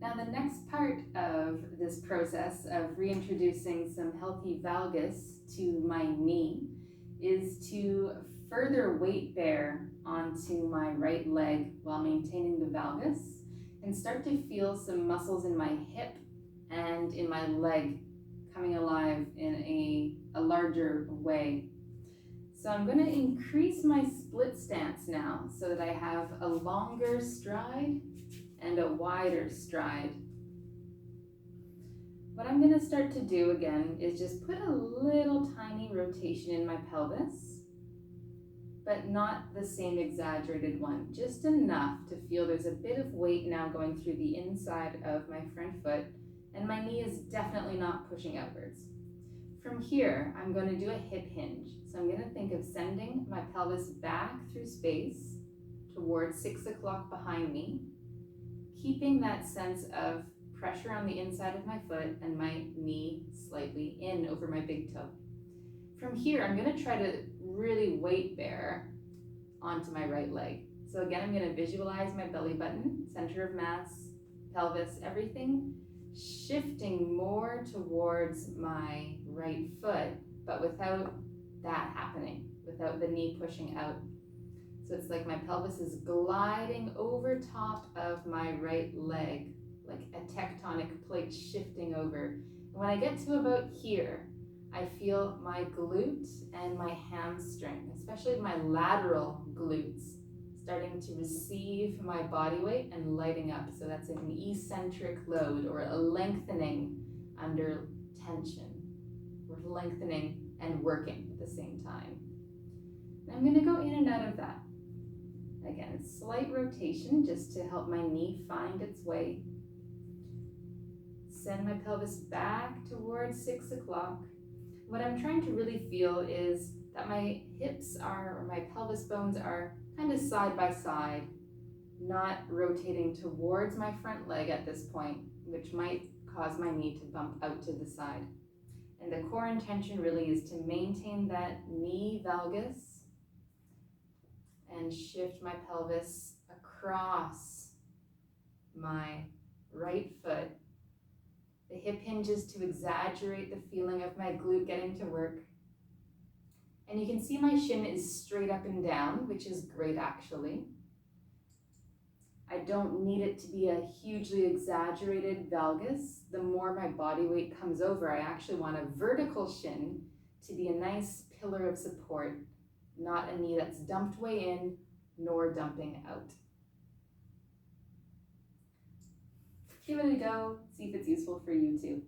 Now the next part of this process of reintroducing some healthy valgus to my knee is to further weight bear onto my right leg while maintaining the valgus and start to feel some muscles in my hip and in my leg coming alive in a larger way. So I'm going to increase my split stance now so that I have a longer stride and a wider stride. What I'm going to start to do again is just put a little tiny rotation in my pelvis, but not the same exaggerated one, just enough to feel there's a bit of weight now going through the inside of my front foot, and my knee is definitely not pushing outwards. From here, I'm going to do a hip hinge. So I'm going to think of sending my pelvis back through space towards 6 o'clock behind me, keeping that sense of pressure on the inside of my foot and my knee slightly in over my big toe. From here, I'm going to try to really weight bear onto my right leg. So again, I'm going to visualize my belly button, center of mass, pelvis, everything shifting more towards my right foot, but without that happening, without the knee pushing out. So it's like my pelvis is gliding over top of my right leg, like a tectonic plate shifting over. And when I get to about here, I feel my glute and my hamstring, especially my lateral glutes, starting to receive my body weight and lighting up. So that's an eccentric load or a lengthening under tension. We're lengthening and working at the same time. And I'm going to go in and out of that. Again, slight rotation just to help my knee find its way. Send my pelvis back towards 6 o'clock. What I'm trying to really feel is that my hips are, or my pelvis bones are kind of side by side, not rotating towards my front leg at this point, which might cause my knee to bump out to the side. And the core intention really is to maintain that knee valgus and shift my pelvis across my right foot. The hip hinges to exaggerate the feeling of my glute getting to work. And you can see my shin is straight up and down, which is great actually. I don't need it to be a hugely exaggerated valgus. The more my body weight comes over, I actually want a vertical shin to be a nice pillar of support, not a knee that's dumped way in nor dumping out. Give it a go, see if it's useful for you too.